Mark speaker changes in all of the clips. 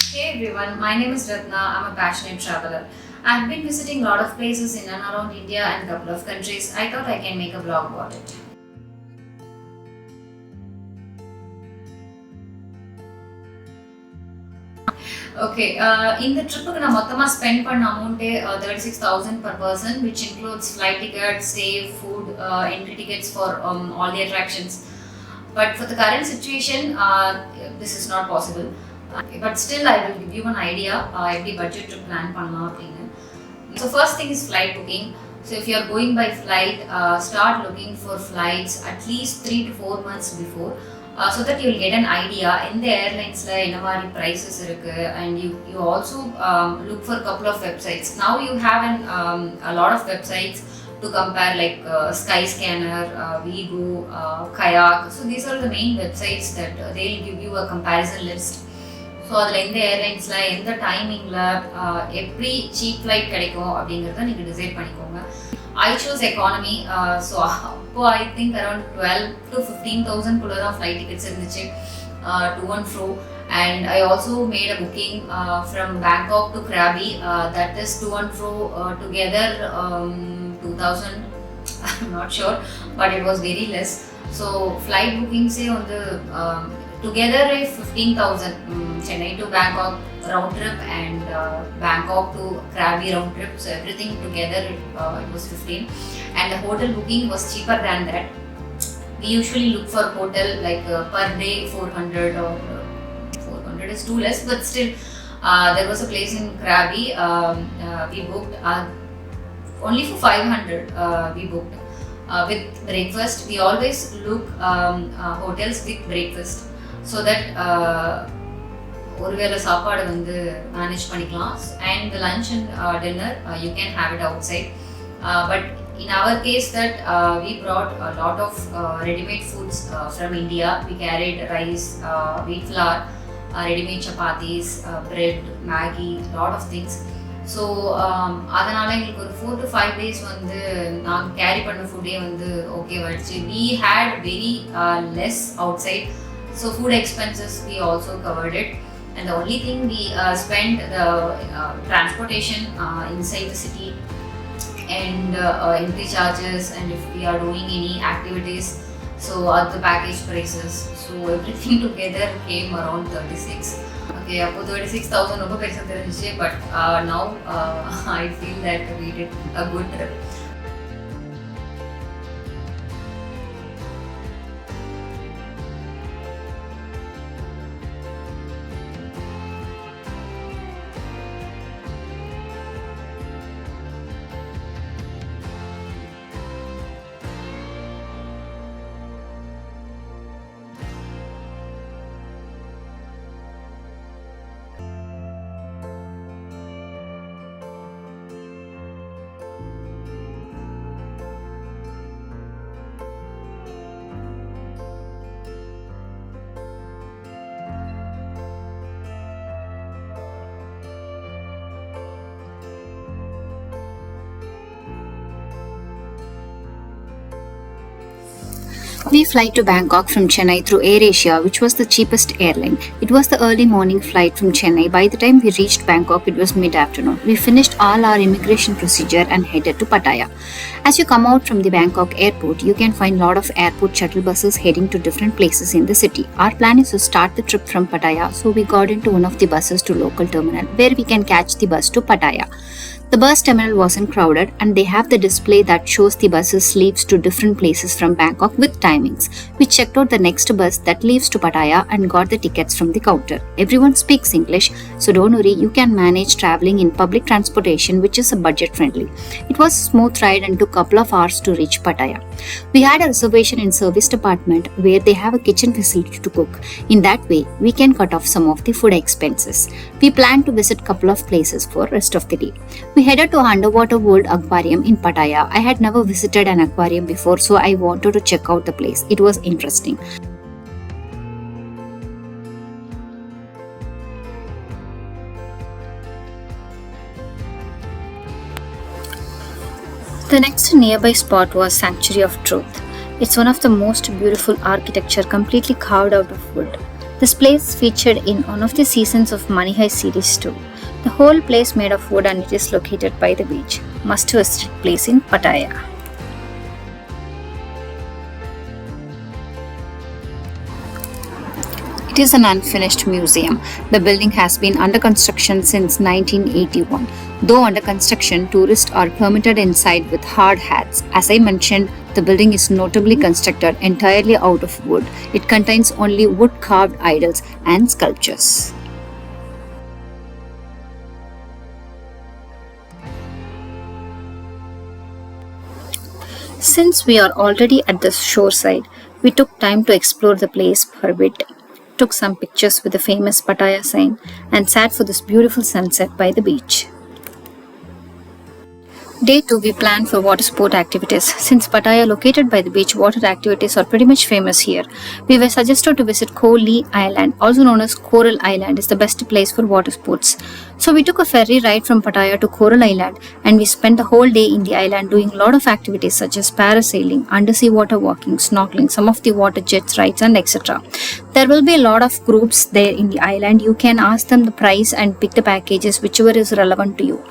Speaker 1: Hey everyone, my name is Ratna. I'm a passionate traveler. I've been visiting a lot of places in and around India and a couple of countries. I thought I can make a vlog about it. Okay, in the trip, I மொத்தமா spend பண்ண amount 36,000 per person, which includes flight tickets, stay, food, entry tickets for all the attractions. But for the current situation, this is not possible. But still, I will give you an idea. Every budget to plan பண்ணலாம் அப்படின்னு. So first thing is flight booking. So if you are going by flight, start looking for flights at least 3 to 4 months before. So that you will get an idea in the airlines என்ன மாதிரி prices இருக்கு, and you also look for a couple of websites. Now you have a lot of websites to compare, like Skyscanner, Vigo, Kayak. So these are the main websites that they'll give you a comparison list. So அதில் எந்த ஏர்லைன்ஸில் எந்த டைமிங்கில் எப்படி cheap flight கிடைக்கும் அப்படிங்கிறத நீங்கள் decide பண்ணிக்கோங்க. I choose economy. So அப்போ ஐ திங்க் அரௌண்ட் 12 to 15,000 குள்ள தான் ஃப்ளைட் டிக்கெட்ஸ் இருந்துச்சு to and fro. And I also made a booking from Bangkok to Krabi. That is to and fro together 2,000. I'm not sure, but it was very less. So flight booking say on the together 15,000. Chennai to Bangkok round trip and Bangkok to Krabi round trip. So everything together it was 15. And the hotel booking was cheaper than that. We usually look for hotel like per day 400 or 400 is too less, but still there was a place in Krabi we booked only for 500 we booked with breakfast. We always look hotels with breakfast so that ஒருவேளை சாப்பாடு வந்து manage பண்ணிக்கலாம். And lunch and dinner you can have it outside. But in our case that we brought a lot of ready-made foods from India. We carried rice, wheat flour, ready-made chapatis, bread, Maggi, lot of things. So அதனால் எங்களுக்கு ஒரு 4 to 5 days வந்து நாங்கள் carry பண்ண ஃபுட்டே வந்து okay ஆயிடுச்சு. We had very less outside, so food expenses we also covered it. And the only thing we spent the transportation inside the city and entry charges, and if we are doing any activities, so the package prices, so everything together came around 36. Okay, அப்போ 36,000 ரொம்ப பெருசா தெரிஞ்சிச்சு, but now I feel that we did a good trip.
Speaker 2: We fly to Bangkok from Chennai through AirAsia, which was the cheapest airline. It was the early morning flight from Chennai. By the time we reached Bangkok, it was mid-afternoon. We finished all our immigration procedure and headed to Pattaya. As you come out from the Bangkok airport, you can find a lot of airport shuttle buses heading to different places in the city. Our plan is to start the trip from Pattaya, so we got into one of the buses to local terminal, where we can catch the bus to Pattaya. The bus terminal wasn't crowded, and they have the display that shows the buses leaves to different places from Bangkok with timings. We checked out the next bus that leaves to Pattaya and got the tickets from the counter. Everyone speaks English, so don't worry, you can manage traveling in public transportation, which is budget friendly. It was a smooth ride and took a couple of hours to reach Pattaya. We had a reservation in service department where they have a kitchen facility to cook. In that way, we can cut off some of the food expenses. We plan to visit a couple of places for rest of the day. We headed to underwater world aquarium in Pattaya. I had never visited an aquarium before, so I wanted to check out the place. It was interesting. The next nearby spot was Sanctuary of Truth. It's one of the most beautiful architecture completely carved out of wood. This place featured in one of the seasons of Money Heist series too. The whole place made of wood and it is located by the beach. Must visit place in Pattaya. It is an unfinished museum. The building has been under construction since 1981. Though under construction, tourists are permitted inside with hard hats. As I mentioned, the building is notably constructed entirely out of wood. It contains only wood-carved idols and sculptures. Since we are already at the shoreside, we took time to explore the place for a bit, took some pictures with the famous Pattaya sign, and sat for this beautiful sunset by the beach. Day 2, we planned for water sport activities. Since Pattaya located by the beach, water activities are pretty much famous here. We were suggested to visit Koh Lee Island, also known as Coral Island, is the best place for water sports. So we took a ferry ride from Pattaya to Coral Island and we spent the whole day in the island doing a lot of activities such as parasailing, undersea water walking, snorkeling, some of the water jets rides and etc. There will be a lot of groups there in the island. You can ask them the price and pick the packages whichever is relevant to you.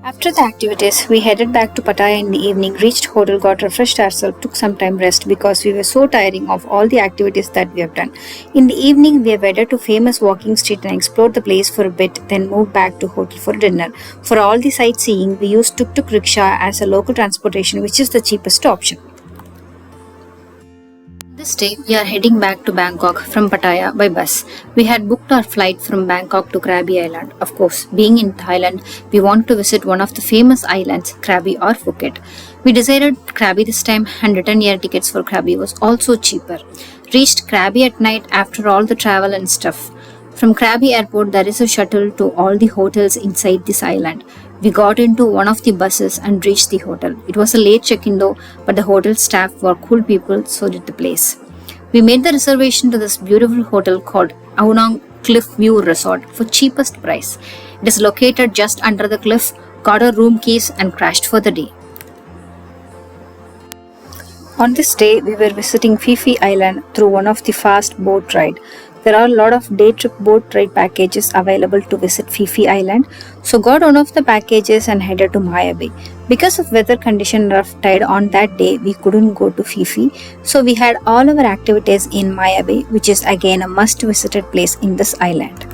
Speaker 2: After the activities, we headed back to Pattaya in the evening, reached hotel, got refreshed ourselves, took some time rest because we were so tiring of all the activities that we have done. In the evening, we headed to famous walking street and explored the place for a bit, then moved back to hotel for dinner. For all the sightseeing, we used tuk-tuk rickshaw as a local transportation, which is the cheapest option. This day, we are heading back to Bangkok from Pattaya by bus. We had booked our flight from Bangkok to Krabi Island. Of course, being in Thailand, we want to visit one of the famous islands, Krabi or Phuket. We decided Krabi this time and return air tickets for Krabi was also cheaper. Reached Krabi at night after all the travel and stuff. From Krabi airport, there is a shuttle to all the hotels inside this island. We got into one of the buses and reached the hotel. It was a late check-in though, but the hotel staff were cool people, so did the place. We made the reservation to this beautiful hotel called Aonong Cliff View Resort for cheapest price. It is located just under the cliff, got our room keys and crashed for the day. On this day, we were visiting Phi Phi Island through one of the fast boat ride. There are a lot of day trip boat ride packages available to visit Phi Phi Island, so got one of the packages and headed to Maya Bay. Because of weather condition rough tide on that day, we couldn't go to Phi Phi, so we had all our activities in Maya Bay, which is again a must visited place in this island.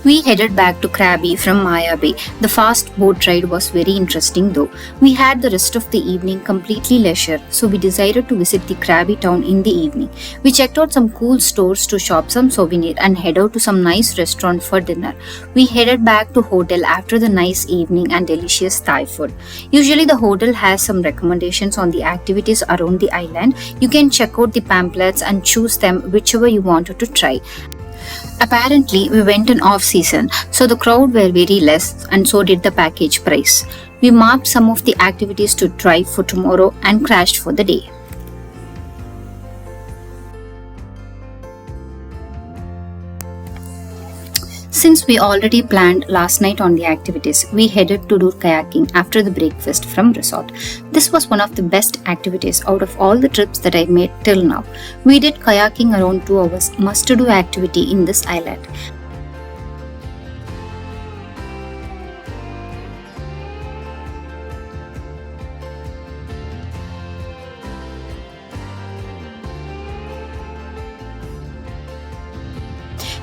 Speaker 2: We headed back to Krabi from Maya Bay. The fast boat ride was very interesting though. We had the rest of the evening completely leisure, so we decided to visit the Krabi town in the evening. We checked out some cool stores to shop some souvenir and head out to some nice restaurant for dinner. We headed back to hotel after the nice evening and delicious Thai food. Usually the hotel has some recommendations on the activities around the island. You can check out the pamphlets and choose them whichever you wanted to try. Apparently, we went in off-season, so the crowd were very less and so did the package price. We marked some of the activities to try for tomorrow and crashed for the day. Since we already planned last night on the activities, we headed to do kayaking after the breakfast from resort. This was one of the best activities out of all the trips that I made till now. We did kayaking around 2 hours, must-do activity in this island.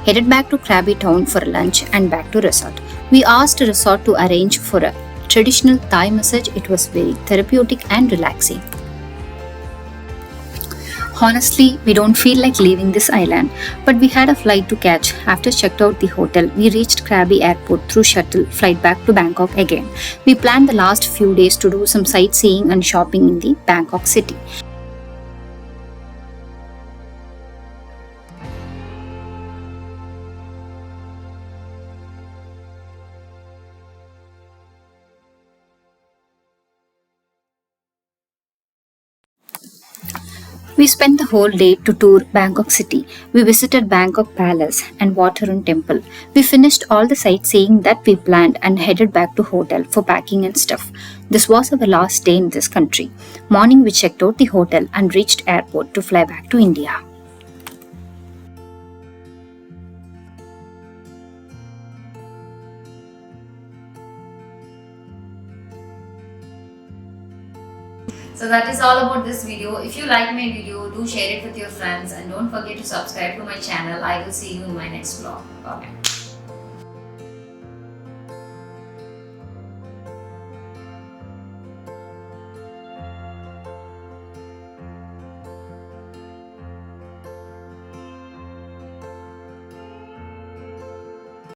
Speaker 2: Headed back to Krabi town for lunch and back to resort. We asked the resort to arrange for a traditional Thai massage. It was very therapeutic and relaxing. Honestly, we don't feel like leaving this island, but we had a flight to catch. After checked out the hotel, we reached Krabi airport through shuttle, flight back to Bangkok again. We planned the last few days to do some sightseeing and shopping in the Bangkok city. We spent the whole day to tour Bangkok city. We visited Bangkok Palace and Waterun Temple. We finished all the sightseeing that we planned and headed back to hotel for packing and stuff. This was our last day in this country. Morning we checked out the hotel and reached airport to fly back to India.
Speaker 1: So that is all about this video. If you like my video, do share it with your friends and don't forget to subscribe to my channel. I will see you in my next vlog. Bye.